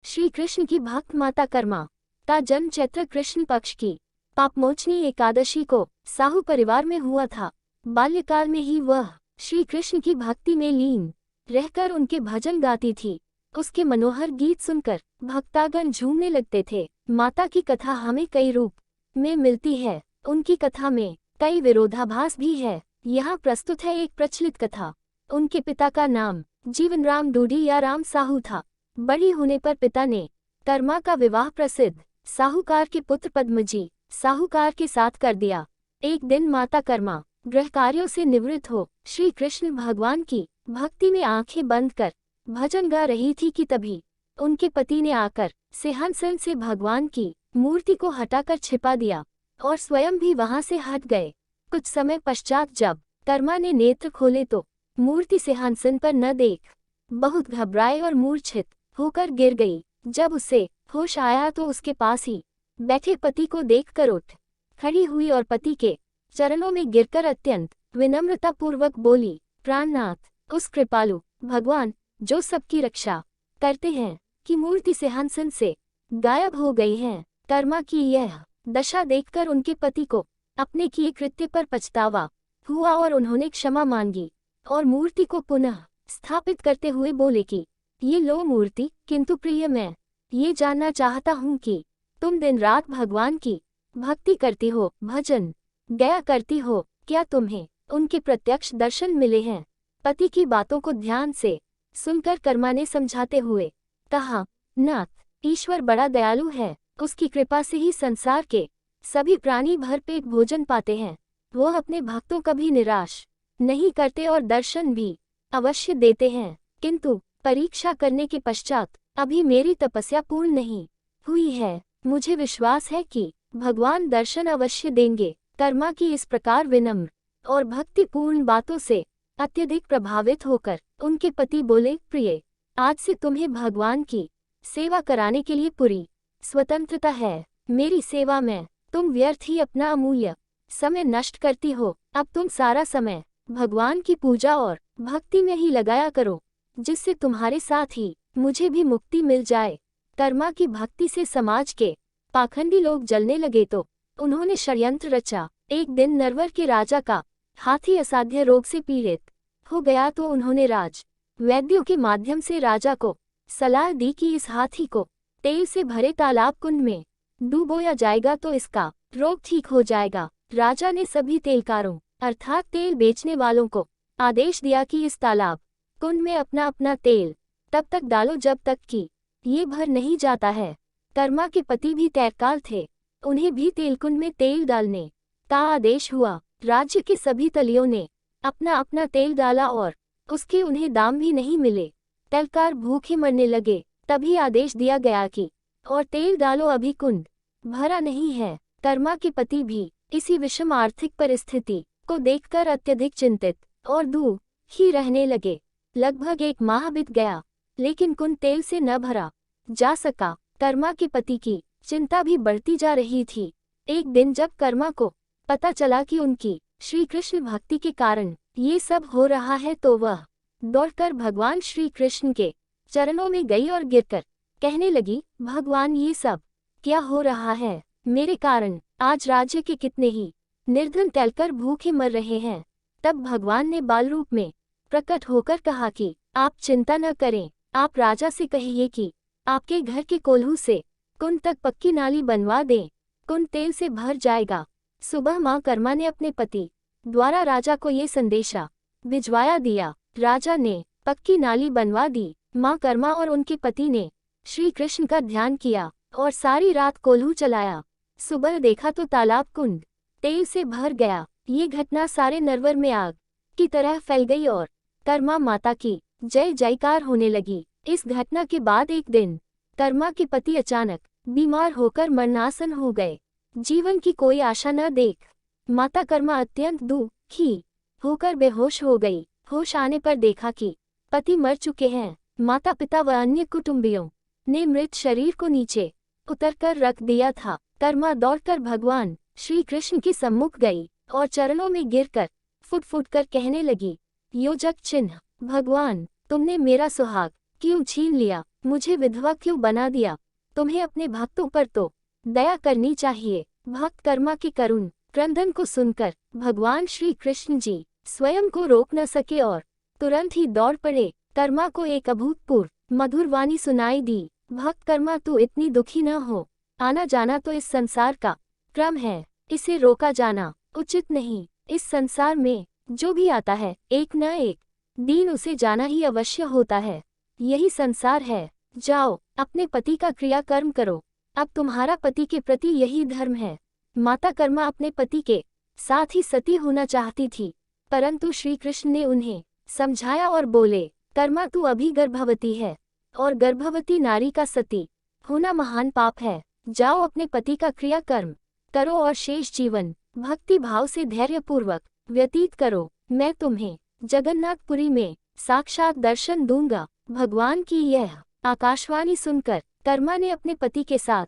श्री कृष्ण की भक्त माता कर्मा का जन्म चैत्र कृष्ण पक्ष की पापमोचनी एकादशी को साहू परिवार में हुआ था। बाल्यकाल में ही वह श्री कृष्ण की भक्ति में लीन रहकर उनके भजन गाती थी। उसके मनोहर गीत सुनकर भक्तागण झूमने लगते थे। माता की कथा हमें कई रूप में मिलती है। उनकी कथा में कई विरोधाभास भी है। यहाँ प्रस्तुत है एक प्रचलित कथा। उनके पिता का नाम जीवनराम डूडी या राम साहू था। बड़ी होने पर पिता ने कर्मा का विवाह प्रसिद्ध साहूकार के पुत्र पद्मजी साहूकार के साथ कर दिया। एक दिन माता कर्मा गृह कार्यों से निवृत्त हो श्री कृष्ण भगवान की भक्ति में आंखें बंद कर भजन गा रही थी कि तभी उनके पति ने आकर सिंहासन से भगवान की मूर्ति को हटाकर छिपा दिया और स्वयं भी वहां से हट गए। कुछ समय पश्चात जब कर्मा ने नेत्र खोले तो मूर्ति सिंहासन पर न देख बहुत घबराए और मूर्छित होकर गिर गई। जब उसे होश आया तो उसके पास ही बैठे पति को देखकर उठ खड़ी हुई और पति के चरणों में गिरकर अत्यंत विनम्रता पूर्वक बोली, प्राणनाथ, उस कृपालु भगवान जो सबकी रक्षा करते हैं कि मूर्ति सिंहासन से गायब हो गई है। कर्मा की यह दशा देखकर उनके पति को अपने किए कृत्य पर पछतावा हुआ और उन्होंने क्षमा मांगी और मूर्ति को पुनः स्थापित करते हुए बोले कि ये लो मूर्ति, किंतु प्रिय मैं ये जानना चाहता हूँ कि तुम दिन रात भगवान की भक्ति करती हो, भजन गाया करती हो, क्या तुम्हें उनके प्रत्यक्ष दर्शन मिले हैं? पति की बातों को ध्यान से सुनकर कर्मा ने समझाते हुए कहा, नाथ, ईश्वर बड़ा दयालु है। उसकी कृपा से ही संसार के सभी प्राणी भरपेट भोजन पाते हैं। वो अपने भक्तों कभी निराश नहीं करते और दर्शन भी अवश्य देते हैं। किंतु परीक्षा करने के पश्चात अभी मेरी तपस्या पूर्ण नहीं हुई है। मुझे विश्वास है कि भगवान दर्शन अवश्य देंगे। कर्मा की इस प्रकार विनम्र और भक्तिपूर्ण बातों से अत्यधिक प्रभावित होकर उनके पति बोले, प्रिय, आज से तुम्हें भगवान की सेवा कराने के लिए पूरी स्वतंत्रता है। मेरी सेवा में तुम व्यर्थ ही अपना अमूल्य समय नष्ट करती हो। अब तुम सारा समय भगवान की पूजा और भक्ति में ही लगाया करो, जिससे तुम्हारे साथ ही मुझे भी मुक्ति मिल जाए। कर्मा की भक्ति से समाज के पाखंडी लोग जलने लगे तो उन्होंने षड्यंत्र रचा। एक दिन नरवर के राजा का हाथी असाध्य रोग से पीड़ित हो गया तो उन्होंने राज वैद्यों के माध्यम से राजा को सलाह दी कि इस हाथी को तेल से भरे तालाब कुंड में डुबोया जाएगा तो इसका रोग ठीक हो जाएगा। राजा ने सभी तेलकारों अर्थात तेल बेचने वालों को आदेश दिया कि इस तालाब कुंड में अपना अपना तेल तब तक डालो जब तक कि ये भर नहीं जाता है। कर्मा के पति भी तैरकाल थे, उन्हें भी तेलकुंड में तेल डालने का आदेश हुआ। राज्य के सभी तलियों ने अपना अपना तेल डाला और उसके उन्हें दाम भी नहीं मिले। तेलकार भूखे मरने लगे। तभी आदेश दिया गया कि और तेल डालो, अभी कुंड भरा नहीं है। कर्मा के पति भी इसी विषम आर्थिक परिस्थिति को देखकर अत्यधिक चिंतित और दुखी रहने लगे। लगभग 1 माह बीत गया, लेकिन कुंड तेल से न भरा जा सका। कर्मा के पति की चिंता भी बढ़ती जा रही थी। एक दिन जब कर्मा को पता चला कि उनकी श्री कृष्ण भक्ति के कारण ये सब हो रहा है तो वह दौड़कर भगवान श्री कृष्ण के चरणों में गई और गिरकर कहने लगी, भगवान, ये सब क्या हो रहा है? मेरे कारण आज राज्य के कितने ही निर्धन तैलकर भूखे मर रहे हैं। तब भगवान ने बाल रूप में प्रकट होकर कहा कि आप चिंता न करें, आप राजा से कहिए कि आपके घर के कोल्हू से कुंड तक पक्की नाली बनवा दें, कुंड तेल से भर जाएगा। सुबह माँ कर्मा ने अपने पति द्वारा राजा को ये संदेशा भिजवाया दिया। राजा ने पक्की नाली बनवा दी। माँ कर्मा और उनके पति ने श्री कृष्ण का ध्यान किया और सारी रात कोल्हू चलाया। सुबह देखा तो तालाब कुंड तेल से भर गया। ये घटना सारे नरवर में आग की तरह फैल गई और कर्मा माता की जय जयकार होने लगी। इस घटना के बाद एक दिन कर्मा के पति अचानक बीमार होकर मरणासन हो गए। जीवन की कोई आशा न देख माता कर्मा अत्यंत दुखी होकर बेहोश हो गई। होश आने पर देखा कि पति मर चुके हैं। माता पिता व अन्य कुटुंबियों ने मृत शरीर को नीचे उतरकर रख दिया था। कर्मा दौड़कर भगवान श्री कृष्ण के सम्मुख गई और चरणों में गिरकर फुट फुट कर कहने लगी, योजक चिन्ह, भगवान, तुमने मेरा सुहाग क्यों छीन लिया? मुझे विधवा क्यों बना दिया? तुम्हें अपने भक्तों पर तो दया करनी चाहिए। भक्त कर्मा के करुण क्रंदन को सुनकर भगवान श्री कृष्ण जी स्वयं को रोक न सके और तुरंत ही दौड़ पड़े। कर्मा को एक अभूतपूर्व मधुर वाणी सुनाई दी। भक्त कर्मा, तू इतनी दुखी न हो। आना जाना तो इस संसार का क्रम है, इसे रोका जाना उचित नहीं। इस संसार में जो भी आता है एक न एक दिन उसे जाना ही अवश्य होता है। यही संसार है। जाओ अपने पति का क्रियाकर्म करो। अब तुम्हारा पति के प्रति यही धर्म है। माता कर्मा अपने पति के साथ ही सती होना चाहती थी, परंतु श्री कृष्ण ने उन्हें समझाया और बोले, कर्मा तू अभी गर्भवती है और गर्भवती नारी का सती होना महान पाप है। जाओ अपने पति का क्रियाकर्म करो और शेष जीवन भक्ति भाव से धैर्यपूर्वक व्यतीत करो। मैं तुम्हें जगन्नाथपुरी में साक्षात दर्शन दूंगा। भगवान की यह आकाशवाणी सुनकर कर्मा ने अपने पति के साथ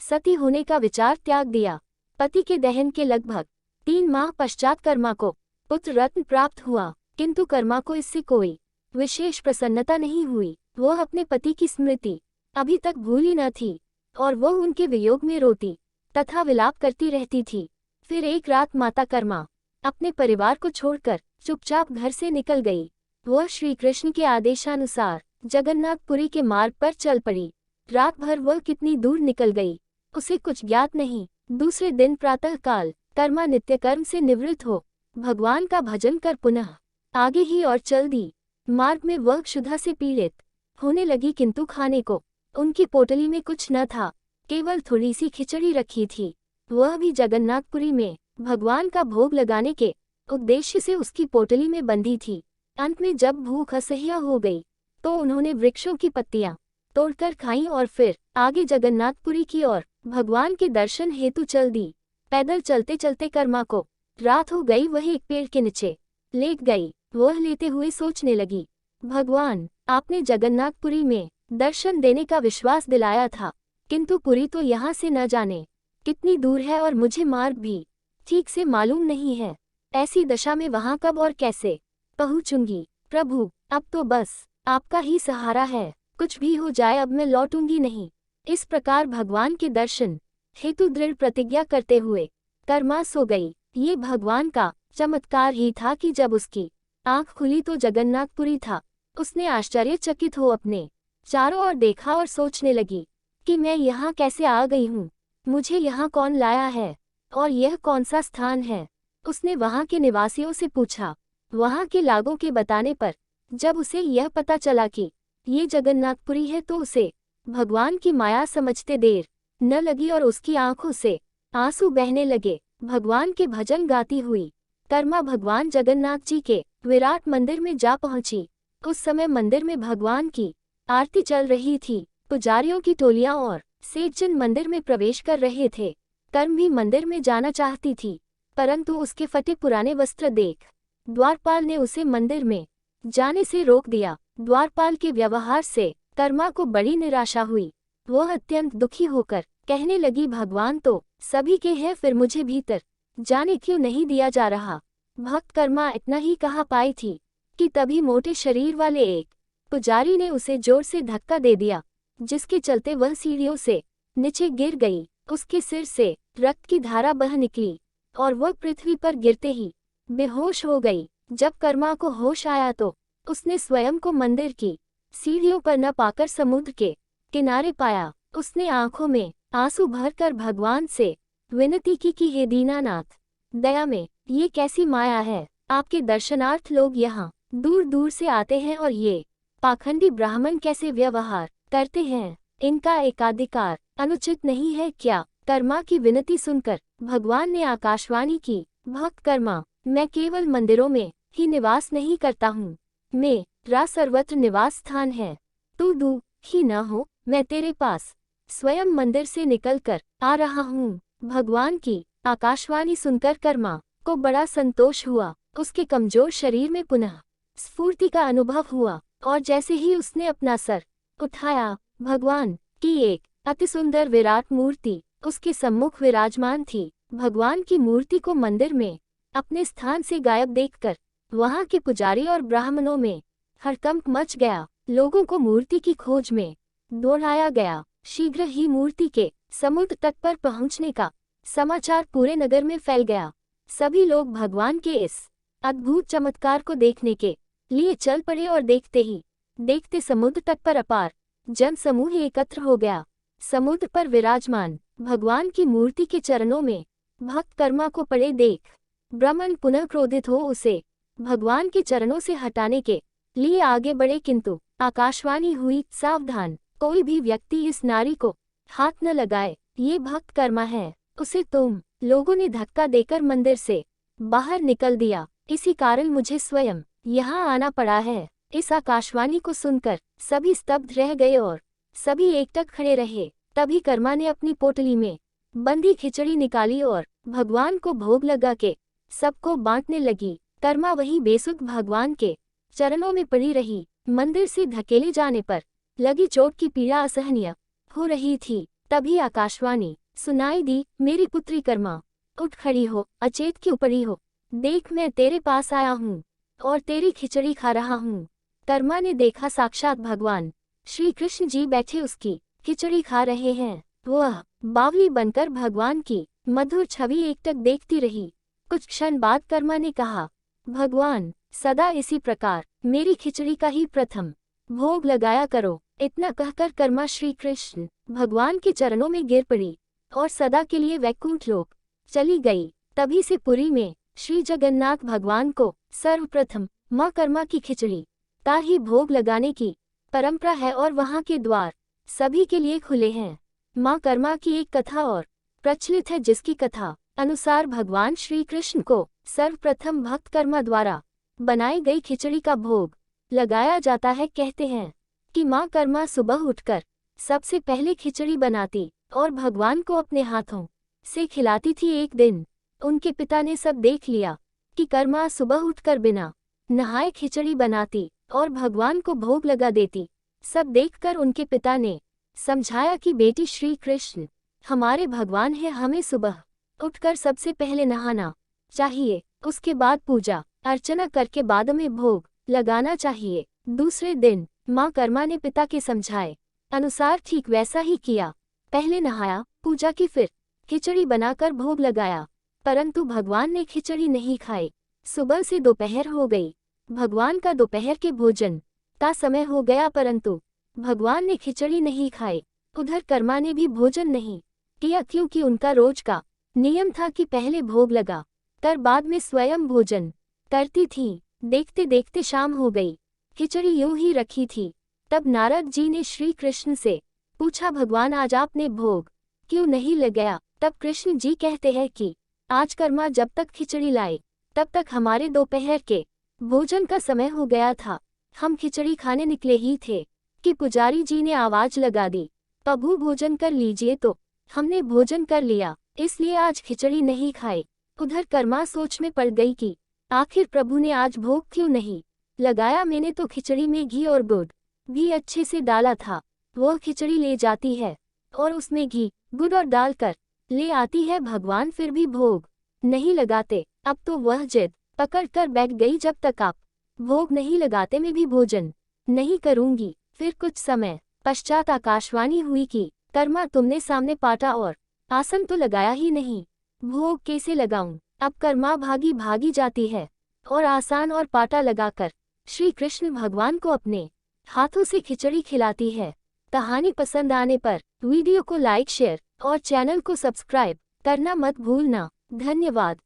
सती होने का विचार त्याग दिया। पति के दहन के लगभग 3 माह पश्चात कर्मा को पुत्र रत्न प्राप्त हुआ, किंतु कर्मा को इससे कोई विशेष प्रसन्नता नहीं हुई। वह अपने पति की स्मृति अभी तक भूली न थी और वह उनके वियोग में रोती तथा विलाप करती रहती थी। फिर एक रात माता कर्मा अपने परिवार को छोड़कर चुपचाप घर से निकल गई। वह श्री कृष्ण के आदेशानुसार जगन्नाथपुरी के मार्ग पर चल पड़ी। रात भर वह कितनी दूर निकल गई उसे कुछ ज्ञात नहीं। दूसरे दिन प्रातः काल कर्मा नित्य कर्म से निवृत्त हो भगवान का भजन कर पुनः आगे ही और चल दी। मार्ग में वह क्षुधा से पीड़ित होने लगी, किंतु खाने को उनकी पोटली में कुछ न था, केवल थोड़ी सी खिचड़ी रखी थी। वह भी जगन्नाथपुरी में भगवान का भोग लगाने के उद्देश्य से उसकी पोटली में बंधी थी। अंत में जब भूख असह्य हो गई तो उन्होंने वृक्षों की पत्तियां तोड़कर खाईं और फिर आगे जगन्नाथपुरी की ओर भगवान के दर्शन हेतु चल दी। पैदल चलते चलते कर्मा को रात हो गई। वह एक पेड़ के नीचे लेट गई। वह लेटे हुए सोचने लगी, भगवान आपने जगन्नाथपुरी में दर्शन देने का विश्वास दिलाया था, किंतु पुरी तो यहाँ से न जाने कितनी दूर है और मुझे मार्ग भी ठीक से मालूम नहीं है। ऐसी दशा में वहाँ कब और कैसे पहुँचूंगी? प्रभु अब तो बस आपका ही सहारा है। कुछ भी हो जाए अब मैं लौटूंगी नहीं। इस प्रकार भगवान के दर्शन हेतु दृढ़ प्रतिज्ञा करते हुए कर्मा सो गई। ये भगवान का चमत्कार ही था कि जब उसकी आंख खुली तो जगन्नाथपुरी था। उसने आश्चर्यचकित हो अपने चारों ओर देखा और सोचने लगी कि मैं यहाँ कैसे आ गई हूँ, मुझे यहाँ कौन लाया है और यह कौन सा स्थान है। उसने वहाँ के निवासियों से पूछा। वहाँ के लागों के बताने पर जब उसे यह पता चला कि ये जगन्नाथपुरी है तो उसे भगवान की माया समझते देर न लगी और उसकी आंखों से आंसू बहने लगे। भगवान के भजन गाती हुई कर्मा भगवान जगन्नाथ जी के विराट मंदिर में जा पहुंची। उस समय मंदिर में भगवान की आरती चल रही थी। पुजारियों की टोलियां और सेठजन मंदिर में प्रवेश कर रहे थे। कर्म भी मंदिर में जाना चाहती थी, परंतु उसके फटे पुराने वस्त्र देख द्वारपाल ने उसे मंदिर में जाने से रोक दिया। द्वारपाल के व्यवहार से कर्मा को बड़ी निराशा हुई। वह अत्यंत दुखी होकर कहने लगी, भगवान तो सभी के हैं, फिर मुझे भीतर जाने क्यों नहीं दिया जा रहा? भक्त कर्मा इतना ही कहा पाई थी कि तभी मोटे शरीर वाले एक पुजारी ने उसे जोर से धक्का दे दिया, जिसके चलते वह सीढ़ियों से नीचे गिर गई। उसके सिर से रक्त की धारा बह निकली और वह पृथ्वी पर गिरते ही बेहोश हो गई। जब कर्मा को होश आया तो उसने स्वयं को मंदिर की सीढ़ियों पर न पाकर समुद्र के किनारे पाया। उसने आंखों में आंसू भरकर भगवान से विनती की कि हे दीनानाथ, दया में ये कैसी माया है? आपके दर्शनार्थ लोग यहाँ दूर दूर से आते हैं और ये पाखंडी ब्राह्मण कैसे व्यवहार करते हैं? इनका एकाधिकार अनुचित नहीं है क्या? कर्मा की विनती सुनकर भगवान ने आकाशवाणी की, भक्त कर्मा, मैं केवल मंदिरों में ही निवास नहीं करता हूँ, मेरा सर्वत्र निवास स्थान है। तू दुखी न हो, मैं तेरे पास स्वयं मंदिर से निकलकर आ रहा हूँ। भगवान की आकाशवाणी सुनकर कर्मा को बड़ा संतोष हुआ। उसके कमजोर शरीर में पुनः स्फूर्ति का अनुभव हुआ और जैसे ही उसने अपना सर उठाया, भगवान की एक अति सुंदर विराट मूर्ति उसके सम्मुख विराजमान थी। भगवान की मूर्ति को मंदिर में अपने स्थान से गायब देखकर वहां के पुजारी और ब्राह्मणों में हड़कंप मच गया। लोगों को मूर्ति की खोज में दोहराया गया। शीघ्र ही मूर्ति के समुद्र तट पर पहुंचने का समाचार पूरे नगर में फैल गया। सभी लोग भगवान के इस अद्भुत चमत्कार को देखने के लिए चल पड़े और देखते ही देखते समुद्र तट पर अपार जन समूह एकत्र हो गया। समुद्र पर विराजमान भगवान की मूर्ति के चरणों में भक्त कर्मा को पड़े देख ब्राह्मण पुनः क्रोधित हो उसे भगवान के चरणों से हटाने के लिए आगे बढ़े, किंतु आकाशवाणी हुई, सावधान, कोई भी व्यक्ति इस नारी को हाथ न लगाए, ये भक्त कर्मा है, उसे तुम लोगों ने धक्का देकर मंदिर से बाहर निकल दिया, इसी कारण मुझे स्वयं यहाँ आना पड़ा है। इस आकाशवाणी को सुनकर सभी स्तब्ध रह गए और सभी एकटक खड़े रहे। तभी कर्मा ने अपनी पोटली में बंदी खिचड़ी निकाली और भगवान को भोग लगा के सबको बांटने लगी। कर्मा वही बेसुध भगवान के चरणों में पड़ी रही। मंदिर से धकेले जाने पर लगी चोट की पीड़ा असहनीय हो रही थी। तभी आकाशवाणी सुनाई दी, मेरी पुत्री कर्मा, उठ खड़ी हो, अचेत क्यों पड़ी हो, देख मैं तेरे पास आया हूँ और तेरी खिचड़ी खा रहा हूँ। कर्मा ने देखा साक्षात भगवान श्री कृष्ण जी बैठे उसकी खिचड़ी खा रहे हैं। वह बावली बनकर भगवान की मधुर छवि एकटक देखती रही। कुछ क्षण बाद कर्मा ने कहा, भगवान सदा इसी प्रकार मेरी खिचड़ी का ही प्रथम भोग लगाया करो। इतना कहकर कर्मा श्री कृष्ण भगवान के चरणों में गिर पड़ी और सदा के लिए वैकुंठ लोक चली गई। तभी से पुरी में श्री जगन्नाथ भगवान को सर्वप्रथम माँ कर्मा की खिचड़ी का ही भोग लगाने की परंपरा है और वहाँ के द्वार सभी के लिए खुले हैं। माँ कर्मा की एक कथा और प्रचलित है, जिसकी कथा अनुसार भगवान श्री कृष्ण को सर्वप्रथम भक्त कर्मा द्वारा बनाई गई खिचड़ी का भोग लगाया जाता है। कहते हैं कि माँ कर्मा सुबह उठकर सबसे पहले खिचड़ी बनाती और भगवान को अपने हाथों से खिलाती थी। एक दिन उनके पिता ने सब देख लिया कि कर्मा सुबह उठकर बिना नहाए खिचड़ी बनाती और भगवान को भोग लगा देती। सब देखकर उनके पिता ने समझाया कि बेटी श्री कृष्ण हमारे भगवान है, हमें सुबह उठकर सबसे पहले नहाना चाहिए, उसके बाद पूजा अर्चना करके बाद में भोग लगाना चाहिए। दूसरे दिन माँ कर्मा ने पिता के समझाए अनुसार ठीक वैसा ही किया। पहले नहाया, पूजा की, फिर खिचड़ी बनाकर भोग लगाया। परंतु भगवान ने खिचड़ी नहीं खाई। सुबह से दोपहर हो गई, भगवान का दोपहर के भोजन का समय हो गया, परंतु भगवान ने खिचड़ी नहीं खाई। उधर कर्मा ने भी भोजन नहीं किया, क्योंकि उनका रोज का नियम था कि पहले भोग लगा कर बाद में स्वयं भोजन करती थी। देखते देखते शाम हो गई, खिचड़ी यूं ही रखी थी। तब नारद जी ने श्री कृष्ण से पूछा, भगवान आज आपने भोग क्यों नहीं लगाया? तब कृष्ण जी कहते हैं कि आज कर्मा जब तक खिचड़ी लाए तब तक हमारे दोपहर के भोजन का समय हो गया था। हम खिचड़ी खाने निकले ही थे कि पुजारी जी ने आवाज लगा दी, प्रभु भोजन कर लीजिए। तो हमने भोजन कर लिया, इसलिए आज खिचड़ी नहीं खाई। उधर कर्मा सोच में पड़ गई कि आखिर प्रभु ने आज भोग क्यों नहीं लगाया। मैंने तो खिचड़ी में घी और गुड़ भी अच्छे से डाला था। वह खिचड़ी ले जाती है और उसमें घी गुड़ और डालकर ले आती है, भगवान फिर भी भोग नहीं लगाते। अब तो वह जिद पकड़ कर बैठ गई, जब तक आप भोग नहीं लगाते मैं भी भोजन नहीं करूंगी। फिर कुछ समय पश्चात आकाशवाणी हुई कि कर्मा तुमने सामने पाटा और आसन तो लगाया ही नहीं, भोग कैसे लगाऊं? अब कर्मा भागी भागी जाती है और आसान और पाटा लगाकर श्री कृष्ण भगवान को अपने हाथों से खिचड़ी खिलाती है। कहानी पसंद आने पर वीडियो को लाइक, शेयर और चैनल को सब्सक्राइब करना मत भूलना। धन्यवाद।